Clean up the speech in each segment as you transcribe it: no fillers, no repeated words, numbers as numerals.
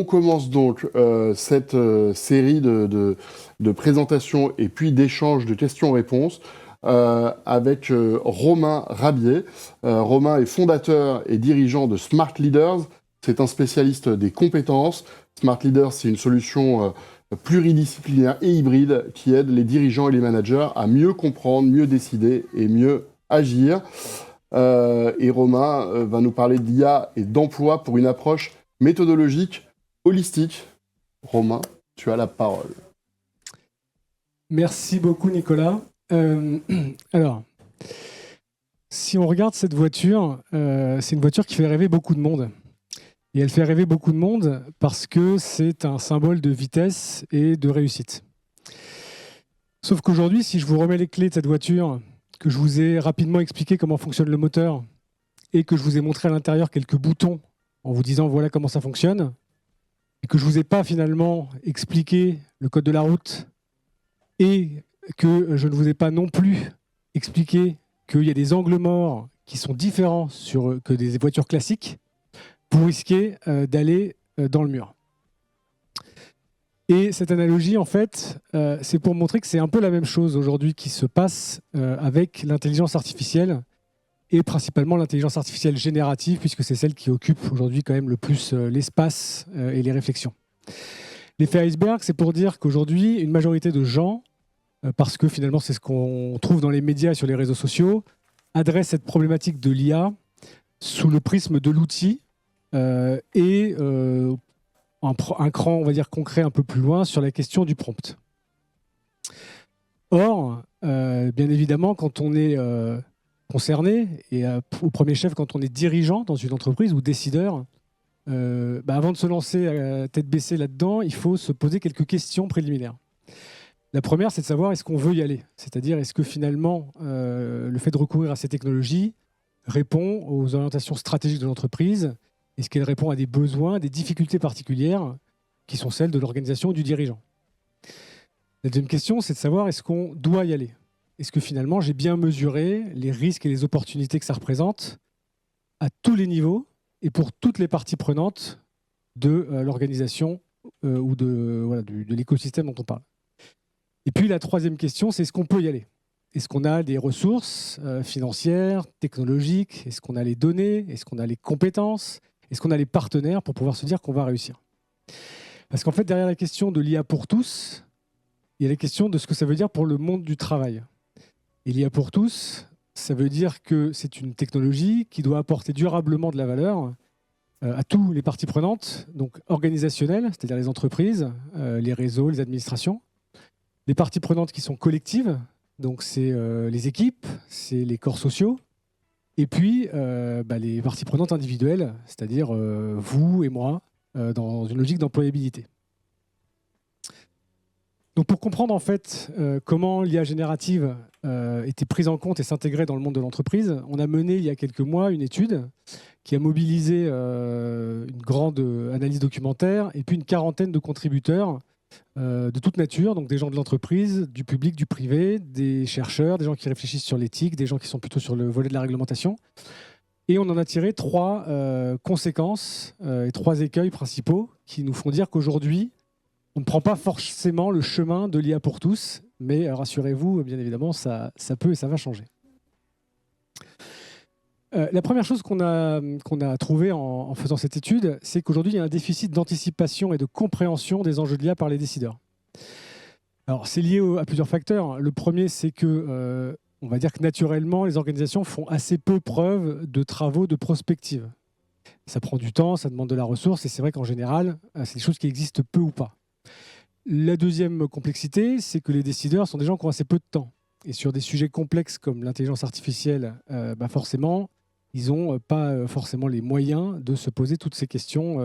On commence donc cette série de présentations et puis d'échanges de questions-réponses avec Romain Rabier. Romain est fondateur et dirigeant de Smart Leaders. C'est un spécialiste des compétences. Smart Leaders, c'est une solution pluridisciplinaire et hybride qui aide les dirigeants et les managers à mieux comprendre, mieux décider et mieux agir. Et Romain va nous parler d'IA et d'emploi pour une approche méthodologique holistique. Romain, tu as la parole. Merci beaucoup, Nicolas. Alors, si on regarde cette voiture, c'est une voiture qui fait rêver beaucoup de monde. Et elle fait rêver beaucoup de monde parce que c'est un symbole de vitesse et de réussite. Sauf qu'aujourd'hui, si je vous remets les clés de cette voiture, que je vous ai rapidement expliqué comment fonctionne le moteur et que je vous ai montré à l'intérieur quelques boutons en vous disant voilà comment ça fonctionne, et que je ne vous ai pas finalement expliqué le code de la route et que je ne vous ai pas non plus expliqué qu'il y a des angles morts qui sont différents que des voitures classiques, vous risquez d'aller dans le mur. Et cette analogie, en fait, c'est pour montrer que c'est un peu la même chose aujourd'hui qui se passe avec l'intelligence artificielle et principalement l'intelligence artificielle générative, puisque c'est celle qui occupe aujourd'hui quand même le plus l'espace et les réflexions. L'effet iceberg, c'est pour dire qu'aujourd'hui, une majorité de gens, parce que finalement c'est ce qu'on trouve dans les médias et sur les réseaux sociaux, adressent cette problématique de l'IA sous le prisme de l'outil et un cran, on va dire, concret un peu plus loin sur la question du prompt. Or, bien évidemment, quand on est concerné, et au premier chef, quand on est dirigeant dans une entreprise ou décideur, avant de se lancer tête baissée là-dedans, il faut se poser quelques questions préliminaires. La première, c'est de savoir est-ce qu'on veut y aller. C'est-à-dire, est-ce que finalement, le fait de recourir à ces technologies répond aux orientations stratégiques de l'entreprise? Est-ce qu'elle répond à des besoins, des difficultés particulières qui sont celles de l'organisation ou du dirigeant? La deuxième question, c'est de savoir est-ce qu'on doit y aller? Est-ce que finalement, j'ai bien mesuré les risques et les opportunités que ça représente à tous les niveaux et pour toutes les parties prenantes de l'organisation ou de l'écosystème dont on parle? Et puis la troisième question, c'est est-ce qu'on peut y aller? Est-ce qu'on a des ressources financières, technologiques? Est-ce qu'on a les données? Est-ce qu'on a les compétences? Est-ce qu'on a les partenaires pour pouvoir se dire qu'on va réussir? Parce qu'en fait, derrière la question de l'IA pour tous, il y a la question de ce que ça veut dire pour le monde du travail. Et l'IA pour tous, ça veut dire que c'est une technologie qui doit apporter durablement de la valeur à toutes les parties prenantes, donc organisationnelles, c'est-à-dire les entreprises, les réseaux, les administrations, les parties prenantes qui sont collectives, donc c'est les équipes, c'est les corps sociaux, et puis les parties prenantes individuelles, c'est-à-dire vous et moi, dans une logique d'employabilité. Donc pour comprendre en fait comment l'IA générative était prise en compte et s'intégrait dans le monde de l'entreprise, on a mené il y a quelques mois une étude qui a mobilisé une grande analyse documentaire et puis une quarantaine de contributeurs de toute nature, donc des gens de l'entreprise, du public, du privé, des chercheurs, des gens qui réfléchissent sur l'éthique, des gens qui sont plutôt sur le volet de la réglementation. Et on en a tiré 3 conséquences et 3 écueils principaux qui nous font dire qu'aujourd'hui, on ne prend pas forcément le chemin de l'IA pour tous, mais rassurez-vous, bien évidemment, ça peut et ça va changer. La première chose qu'on a trouvée en faisant cette étude, c'est qu'aujourd'hui, il y a un déficit d'anticipation et de compréhension des enjeux de l'IA par les décideurs. Alors, c'est lié à plusieurs facteurs. Le premier, c'est que, on va dire que naturellement, les organisations font assez peu preuve de travaux de prospective. Ça prend du temps, ça demande de la ressource, et c'est vrai qu'en général, c'est des choses qui existent peu ou pas. La deuxième complexité, c'est que les décideurs sont des gens qui ont assez peu de temps. Et sur des sujets complexes comme l'intelligence artificielle, forcément, ils n'ont pas forcément les moyens de se poser toutes ces questions.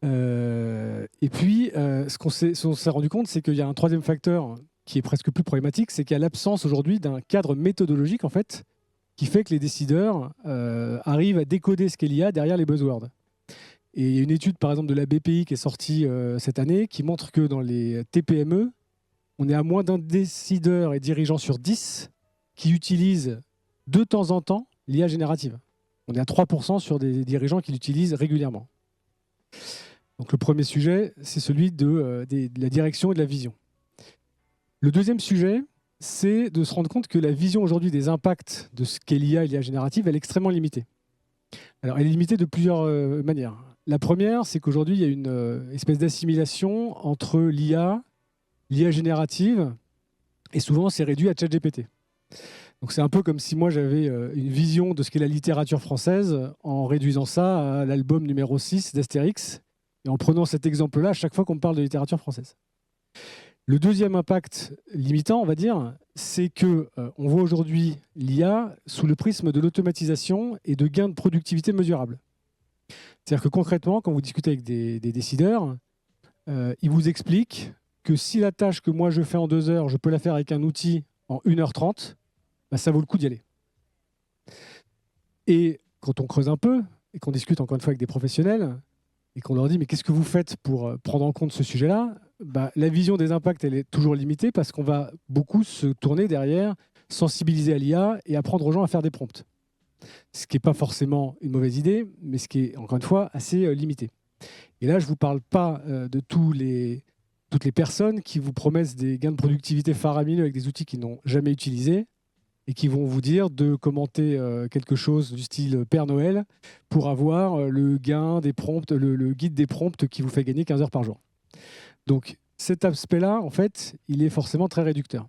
Et puis, ce qu'on s'est rendu compte, c'est qu'il y a un troisième facteur qui est presque plus problématique, c'est qu'il y a l'absence aujourd'hui d'un cadre méthodologique, en fait, qui fait que les décideurs arrivent à décoder ce qu'est l'IA derrière les buzzwords. Et il y a une étude, par exemple, de la BPI qui est sortie cette année, qui montre que dans les TPME, on est à moins d'un décideur et dirigeant sur 10 qui utilisent de temps en temps l'IA générative. On est à 3% sur des dirigeants qui l'utilisent régulièrement. Donc le premier sujet, c'est celui de la direction et de la vision. Le deuxième sujet, c'est de se rendre compte que la vision aujourd'hui des impacts de ce qu'est l'IA et l'IA générative, elle est extrêmement limitée. Alors, elle est limitée de plusieurs manières. La première, c'est qu'aujourd'hui, il y a une espèce d'assimilation entre l'IA générative, et souvent, c'est réduit à ChatGPT. Donc, c'est un peu comme si moi, j'avais une vision de ce qu'est la littérature française en réduisant ça à l'album numéro 6 d'Astérix, et en prenant cet exemple-là à chaque fois qu'on me parle de littérature française. Le deuxième impact limitant, on va dire, c'est qu'on voit aujourd'hui l'IA sous le prisme de l'automatisation et de gains de productivité mesurables. C'est-à-dire que concrètement, quand vous discutez avec des décideurs, ils vous expliquent que si la tâche que moi je fais en 2 heures, je peux la faire avec un outil en 1h30, bah, ça vaut le coup d'y aller. Et quand on creuse un peu, et qu'on discute encore une fois avec des professionnels, et qu'on leur dit « mais qu'est-ce que vous faites pour prendre en compte ce sujet-là » bah, la vision des impacts, elle est toujours limitée parce qu'on va beaucoup se tourner derrière, sensibiliser à l'IA et apprendre aux gens à faire des prompts. Ce qui n'est pas forcément une mauvaise idée, mais ce qui est, encore une fois, assez limité. Et là, je ne vous parle pas de toutes les personnes qui vous promettent des gains de productivité faramineux avec des outils qu'ils n'ont jamais utilisés et qui vont vous dire de commenter quelque chose du style Père Noël pour avoir le gain des prompts, le guide des prompts qui vous fait gagner 15 heures par jour. Donc, cet aspect-là, en fait, il est forcément très réducteur.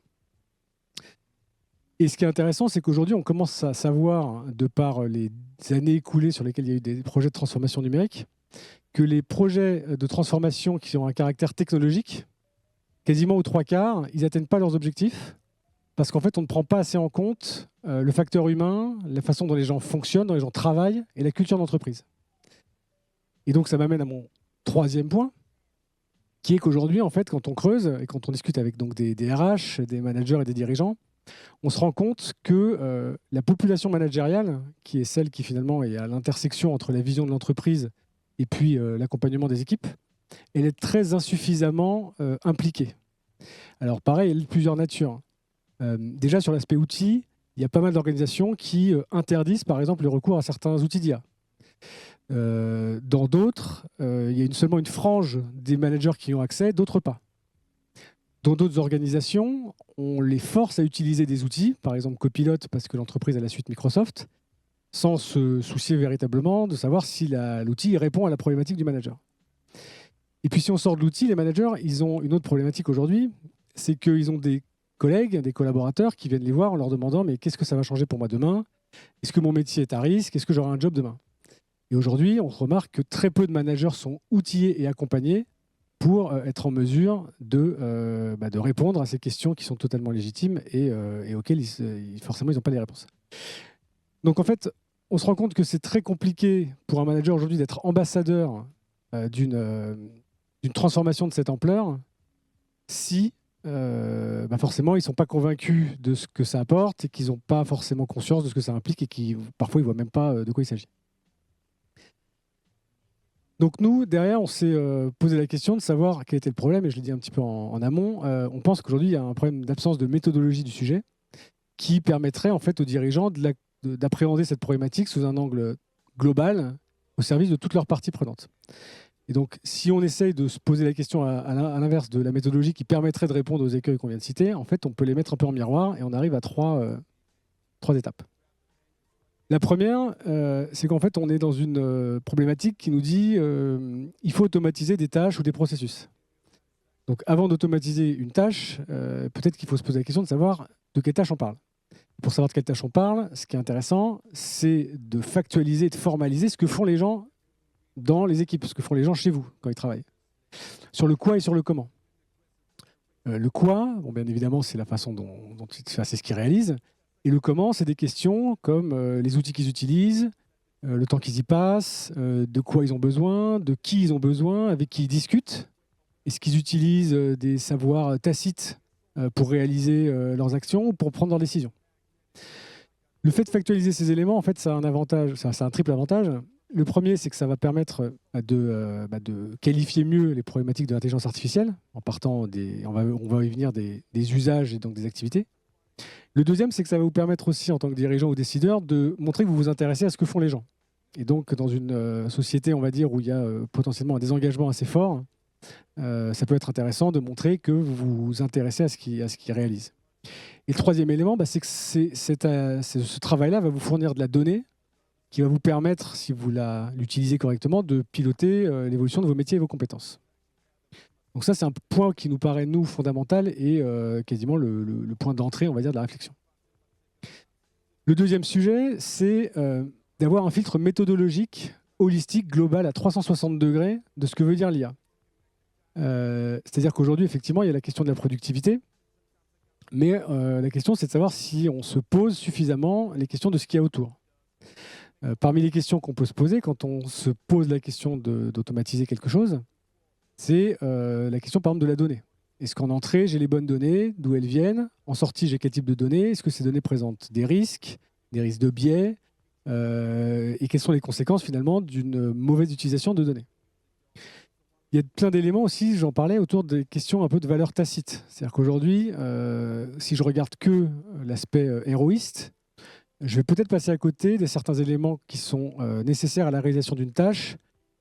Et ce qui est intéressant, c'est qu'aujourd'hui, on commence à savoir, de par les années écoulées sur lesquelles il y a eu des projets de transformation numérique, que les projets de transformation qui ont un caractère technologique, quasiment aux 3/4, ils n'atteignent pas leurs objectifs, parce qu'en fait, on ne prend pas assez en compte le facteur humain, la façon dont les gens fonctionnent, dont les gens travaillent, et la culture d'entreprise. Et donc, ça m'amène à mon troisième point, qui est qu'aujourd'hui, en fait, quand on creuse et quand on discute avec donc, des RH, des managers et des dirigeants, on se rend compte que la population managériale, qui est celle qui finalement est à l'intersection entre la vision de l'entreprise et puis l'accompagnement des équipes, elle est très insuffisamment impliquée. Alors pareil, il y a plusieurs natures. Déjà sur l'aspect outils, il y a pas mal d'organisations qui interdisent par exemple le recours à certains outils d'IA. Dans d'autres, il y a seulement une frange des managers qui y ont accès, d'autres pas. Dans d'autres organisations, on les force à utiliser des outils, par exemple Copilot, parce que l'entreprise a la suite Microsoft, sans se soucier véritablement de savoir si l'outil répond à la problématique du manager. Et puis si on sort de l'outil, les managers, ils ont une autre problématique aujourd'hui, c'est qu'ils ont des collègues, des collaborateurs qui viennent les voir en leur demandant « mais qu'est-ce que ça va changer pour moi demain? Est-ce que mon métier est à risque? Est-ce que j'aurai un job demain ?» Et aujourd'hui, on remarque que très peu de managers sont outillés et accompagnés pour être en mesure de répondre à ces questions qui sont totalement légitimes et auxquelles forcément ils n'ont pas les réponses. Donc en fait, on se rend compte que c'est très compliqué pour un manager aujourd'hui d'être ambassadeur d'une transformation de cette ampleur si forcément ils ne sont pas convaincus de ce que ça apporte et qu'ils n'ont pas forcément conscience de ce que ça implique et qui parfois ils ne voient même pas de quoi il s'agit. Donc nous, derrière, on s'est posé la question de savoir quel était le problème, et je l'ai dit un petit peu en amont. On pense qu'aujourd'hui, il y a un problème d'absence de méthodologie du sujet qui permettrait en fait aux dirigeants d'appréhender cette problématique sous un angle global au service de toutes leurs parties prenantes. Et donc, si on essaye de se poser la question à l'inverse de la méthodologie qui permettrait de répondre aux écueils qu'on vient de citer, en fait, on peut les mettre un peu en miroir et on arrive à trois étapes. La première, c'est qu'en fait, on est dans une problématique qui nous dit il faut automatiser des tâches ou des processus. Donc, avant d'automatiser une tâche, peut-être qu'il faut se poser la question de savoir de quelle tâche on parle. Pour savoir de quelle tâche on parle, ce qui est intéressant, c'est de factualiser, de formaliser ce que font les gens dans les équipes, ce que font les gens chez vous quand ils travaillent. Sur le quoi et sur le comment. Le quoi, bon, bien évidemment, c'est la façon dont c'est ce qu'ils réalisent. Et le comment, c'est des questions comme les outils qu'ils utilisent, le temps qu'ils y passent, de quoi ils ont besoin, de qui ils ont besoin, avec qui ils discutent. Est-ce qu'ils utilisent des savoirs tacites pour réaliser leurs actions ou pour prendre leurs décisions? Le fait de factualiser ces éléments, en fait, ça a un avantage, ça a un triple avantage. Le premier, c'est que ça va permettre de qualifier mieux les problématiques de l'intelligence artificielle, en partant on va y venir des usages et donc des activités. Le deuxième, c'est que ça va vous permettre aussi, en tant que dirigeant ou décideur, de montrer que vous vous intéressez à ce que font les gens. Et donc, dans une société, on va dire, où il y a potentiellement un désengagement assez fort, ça peut être intéressant de montrer que vous vous intéressez à ce qu'ils réalisent. Et le troisième élément, c'est que ce travail-là va vous fournir de la donnée qui va vous permettre, si vous l'utilisez correctement, de piloter l'évolution de vos métiers et vos compétences. Donc ça, c'est un point qui nous paraît, nous, fondamental et quasiment le point d'entrée, on va dire, de la réflexion. Le deuxième sujet, c'est d'avoir un filtre méthodologique, holistique, global, à 360 degrés de ce que veut dire l'IA. C'est-à-dire qu'aujourd'hui, effectivement, il y a la question de la productivité, mais la question, c'est de savoir si on se pose suffisamment les questions de ce qu'il y a autour. Parmi les questions qu'on peut se poser quand on se pose la question d'automatiser quelque chose, c'est la question, par exemple, de la donnée. Est-ce qu'en entrée, j'ai les bonnes données, d'où elles viennent? En sortie, j'ai quel type de données? Est-ce que ces données présentent des risques de biais? Et quelles sont les conséquences, finalement, d'une mauvaise utilisation de données? Il y a plein d'éléments aussi, j'en parlais, autour des questions un peu de valeur tacite. C'est-à-dire qu'aujourd'hui, si je regarde que l'aspect héroïste, je vais peut-être passer à côté de certains éléments qui sont nécessaires à la réalisation d'une tâche,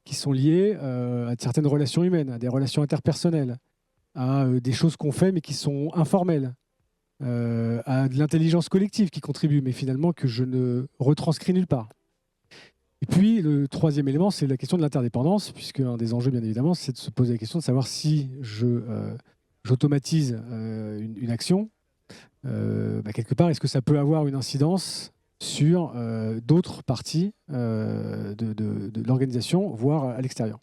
qui sont liés à certaines relations humaines, à des relations interpersonnelles, à des choses qu'on fait mais qui sont informelles, à de l'intelligence collective qui contribue, mais finalement que je ne retranscris nulle part. Et puis, le troisième élément, c'est la question de l'interdépendance, puisque un des enjeux, bien évidemment, c'est de se poser la question de savoir si j'automatise une action, quelque part, est-ce que ça peut avoir une incidence sur d'autres parties de l'organisation, voire à l'extérieur.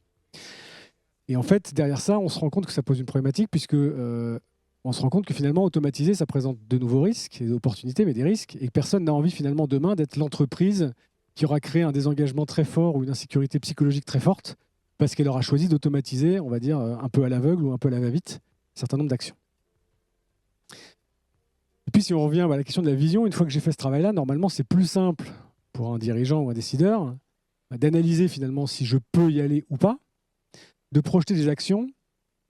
Et en fait, derrière ça, on se rend compte que ça pose une problématique, puisque on se rend compte que finalement, automatiser, ça présente de nouveaux risques, des opportunités, mais des risques, et que personne n'a envie finalement demain d'être l'entreprise qui aura créé un désengagement très fort ou une insécurité psychologique très forte, parce qu'elle aura choisi d'automatiser, on va dire, un peu à l'aveugle ou un peu à la va-vite, un certain nombre d'actions. Et puis, si on revient à la question de la vision, une fois que j'ai fait ce travail-là, normalement, c'est plus simple pour un dirigeant ou un décideur d'analyser finalement si je peux y aller ou pas, de projeter des actions,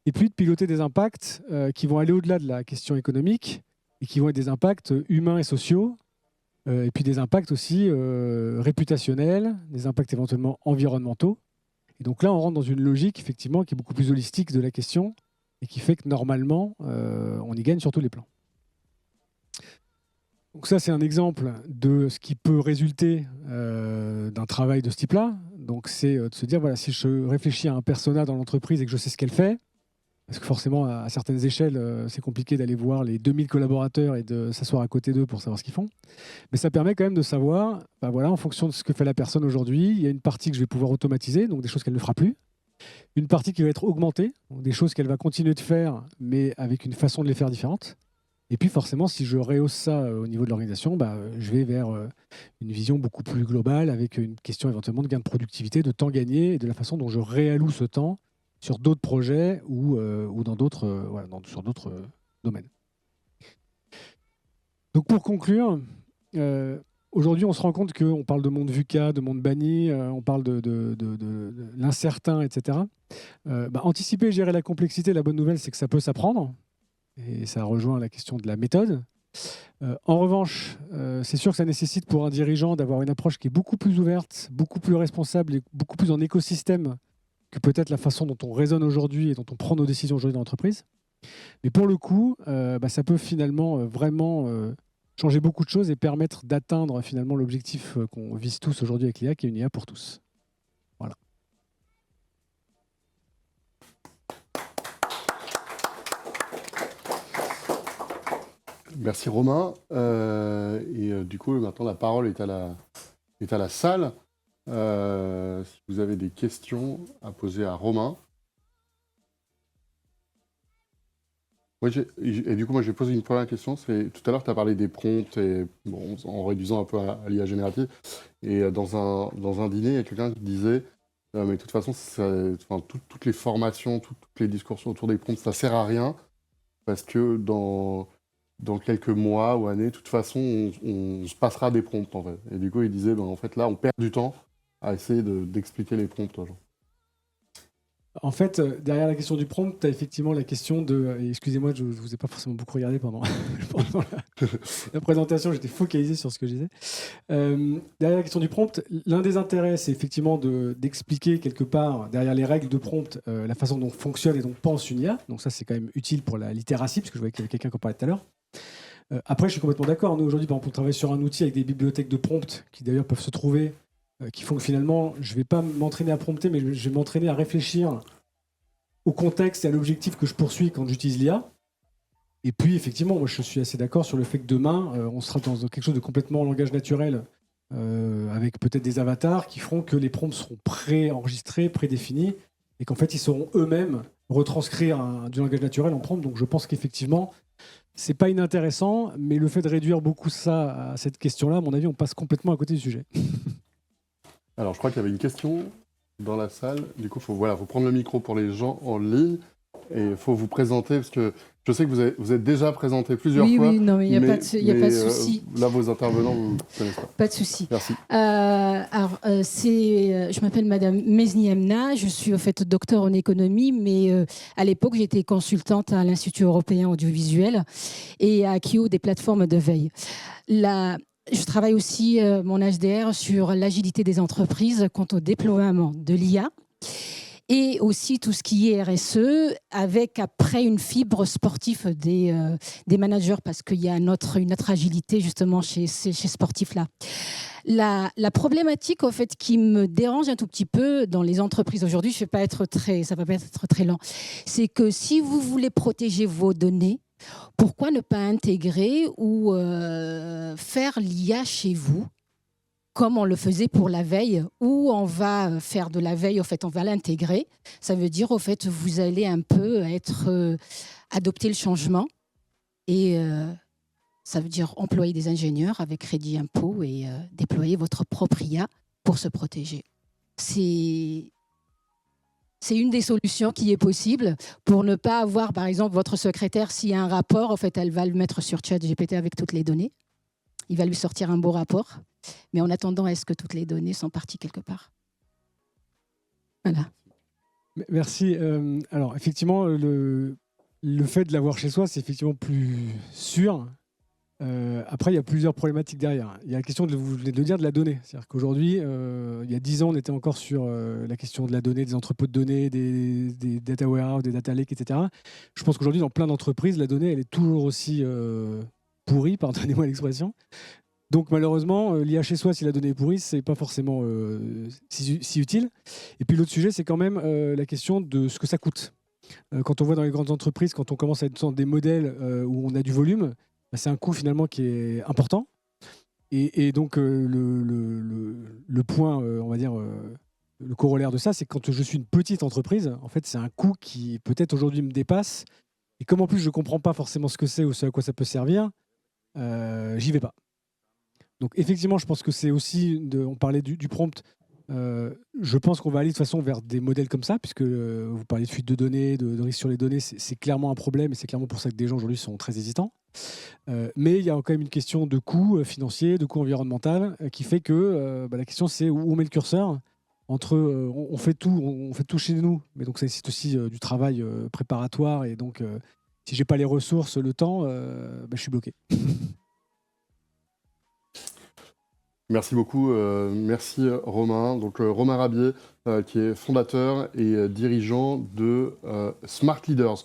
et puis de piloter des impacts qui vont aller au-delà de la question économique et qui vont être des impacts humains et sociaux, et puis des impacts aussi réputationnels, des impacts éventuellement environnementaux. Et donc là, on rentre dans une logique, effectivement, qui est beaucoup plus holistique de la question et qui fait que normalement, on y gagne sur tous les plans. Donc ça, c'est un exemple de ce qui peut résulter d'un travail de ce type-là. Donc c'est de se dire, voilà, si je réfléchis à un persona dans l'entreprise et que je sais ce qu'elle fait, parce que forcément, à certaines échelles, c'est compliqué d'aller voir les 2000 collaborateurs et de s'asseoir à côté d'eux pour savoir ce qu'ils font. Mais ça permet quand même de savoir, voilà, en fonction de ce que fait la personne aujourd'hui, il y a une partie que je vais pouvoir automatiser, donc des choses qu'elle ne fera plus. Une partie qui va être augmentée, donc des choses qu'elle va continuer de faire, mais avec une façon de les faire différente. Et puis forcément, si je rehausse ça au niveau de l'organisation, je vais vers une vision beaucoup plus globale, avec une question éventuellement de gain de productivité, de temps gagné, et de la façon dont je réalloue ce temps sur d'autres projets ou dans d'autres sur d'autres domaines. Donc pour conclure, aujourd'hui on se rend compte qu'on parle de monde VUCA, de monde banni, on parle de l'incertain, etc. Anticiper et gérer la complexité, la bonne nouvelle c'est que ça peut s'apprendre, et ça rejoint la question de la méthode. En revanche, c'est sûr que ça nécessite pour un dirigeant d'avoir une approche qui est beaucoup plus ouverte, beaucoup plus responsable et beaucoup plus en écosystème que peut-être la façon dont on raisonne aujourd'hui et dont on prend nos décisions aujourd'hui dans l'entreprise. Mais pour le coup, ça peut finalement vraiment changer beaucoup de choses et permettre d'atteindre finalement l'objectif qu'on vise tous aujourd'hui avec l'IA, qui est une IA pour tous. Voilà. Merci Romain. Du coup, maintenant la parole est à la salle. Si vous avez des questions à poser à Romain. Moi, j'ai posé une première question. C'est tout à l'heure, tu as parlé des prompts et, en réduisant un peu à l'IA générative. Et dans un dîner, il y a quelqu'un qui disait mais de toute façon, toutes les formations, toutes les discussions autour des prompts, ça sert à rien parce que dans quelques mois ou années, de toute façon, on se passera des prompts, en fait. Et du coup, il disait, en fait, là, on perd du temps à essayer d'expliquer les prompts aux gens. En fait, derrière la question du prompt, tu as effectivement la question de. Et excusez-moi, je ne vous ai pas forcément beaucoup regardé pendant, pendant la présentation, j'étais focalisé sur ce que je disais. Derrière la question du prompt, l'un des intérêts, c'est effectivement d'expliquer quelque part, derrière les règles de prompt, la façon dont fonctionne et dont pense une IA. Donc ça, c'est quand même utile pour la littératie, parce que je voyais qu'il y avait quelqu'un qui en parlait tout à l'heure. Après, je suis complètement d'accord. Nous, aujourd'hui, par exemple, on travaille sur un outil avec des bibliothèques de prompt qui d'ailleurs peuvent se trouver, qui font que finalement, je ne vais pas m'entraîner à prompter, mais je vais m'entraîner à réfléchir au contexte et à l'objectif que je poursuis quand j'utilise l'IA. Et puis, effectivement, moi, je suis assez d'accord sur le fait que demain, on sera dans quelque chose de complètement en langage naturel, avec peut-être des avatars qui feront que les prompts seront pré-enregistrés, prédéfinis, et qu'en fait, ils sauront eux-mêmes retranscrire du langage naturel en prompt. Donc, je pense qu'effectivement, c'est pas inintéressant, mais le fait de réduire beaucoup ça à cette question-là, à mon avis, on passe complètement à côté du sujet. Alors, je crois qu'il y avait une question dans la salle. Du coup, faut prendre le micro pour les gens en ligne et il faut vous présenter parce que je sais que vous êtes déjà présenté plusieurs fois. Oui, non, mais il n'y a pas de souci. Là, vos intervenants, vous ne connaissez pas. Pas de souci. Merci. Je m'appelle Madame Mesni Emna, je suis au fait docteur en économie, mais à l'époque, j'étais consultante à l'Institut européen audiovisuel et à Kio des plateformes de veille. Je travaille aussi, mon HDR, sur l'agilité des entreprises quant au déploiement de l'IA et aussi tout ce qui est RSE, avec après une fibre sportive des managers, parce qu'il y a une autre agilité justement chez ces sportifs-là. La problématique au fait, qui me dérange un tout petit peu dans les entreprises aujourd'hui, ça va pas être très lent, c'est que si vous voulez protéger vos données, pourquoi ne pas intégrer ou faire l'IA chez vous, comme on le faisait pour la veille, où on va faire de la veille, au fait, on va l'intégrer. Ça veut dire, au fait, vous allez un peu adopter le changement et ça veut dire employer des ingénieurs avec crédit impôt et déployer votre propre IA pour se protéger. C'est une des solutions qui est possible pour ne pas avoir, par exemple, votre secrétaire, s'il y a un rapport, en fait, elle va le mettre sur ChatGPT avec toutes les données. Il va lui sortir un beau rapport. Mais en attendant, est-ce que toutes les données sont parties quelque part ? Voilà. Merci. Alors, effectivement, le fait de l'avoir chez soi, c'est effectivement plus sûr. Après, il y a plusieurs problématiques derrière. Il y a la question, vous venez de le dire, de la donnée. C'est-à-dire qu'aujourd'hui, il y a 10 ans, on était encore sur la question de la donnée, des entrepôts de données, des data warehouse, des data lakes, etc. Je pense qu'aujourd'hui, dans plein d'entreprises, la donnée, elle est toujours aussi pourrie, pardonnez-moi l'expression. Donc malheureusement, l'IA chez soi, si la donnée est pourrie, c'est pas forcément si utile. Et puis l'autre sujet, c'est quand même la question de ce que ça coûte. Quand on voit dans les grandes entreprises, quand on commence à être dans des modèles où on a du volume, c'est un coût finalement qui est important. Et donc le point, on va dire, le corollaire de ça, c'est que quand je suis une petite entreprise, en fait, c'est un coût qui peut-être aujourd'hui me dépasse. Et comme en plus je ne comprends pas forcément ce que c'est ou ce à quoi ça peut servir, j'y vais pas. Donc effectivement, je pense que c'est aussi, on parlait du prompt, je pense qu'on va aller de toute façon vers des modèles comme ça, puisque vous parlez de fuite de données, de risque sur les données, c'est clairement un problème et c'est clairement pour ça que des gens aujourd'hui sont très hésitants. Mais il y a quand même une question de coût financier, de coût environnemental, qui fait que la question c'est où on met le curseur entre on fait tout chez nous, mais donc ça nécessite aussi du travail préparatoire et donc si j'ai pas les ressources, le temps, je suis bloqué. Merci beaucoup, merci Romain. Donc Romain Rabier, qui est fondateur et dirigeant de Smart Leaders.